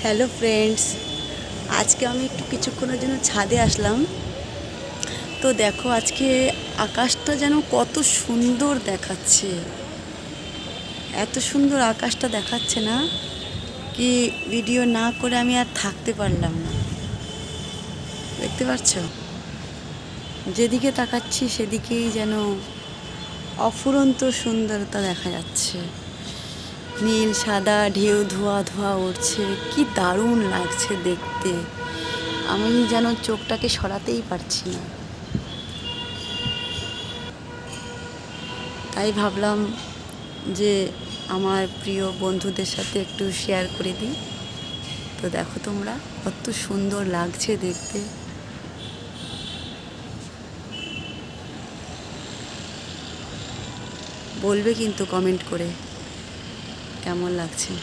Hello friends, আজকে আমি একটু কিছুক্ষণের জন্য ছাদে আসলাম। তো দেখো আজকে আকাশটা যেন কত সুন্দর দেখাচ্ছে। এত সুন্দর আকাশটা দেখাচ্ছে না কি ভিডিও না করে আমি আর থাকতে পারলাম না। দেখতে পাচ্ছ, যেদিকে তাকাচ্ছি সেদিকেই যেন অফুরন্ত সুন্দরতা দেখা যাচ্ছে। নীল সাদা ঢেউ ধোয়া ধোয়া উঠছে, কি দারুণ লাগছে দেখতে। আমি যেন চোখটাকে সরাতেই পারছি না। তাই ভাবলাম যে আমার প্রিয় বন্ধুদের সাথে একটু শেয়ার করে দিই। তো দেখো তোমরা কত সুন্দর লাগছে দেখতে। বলবে কিন্তু কমেন্ট করে কেমন লাগছে।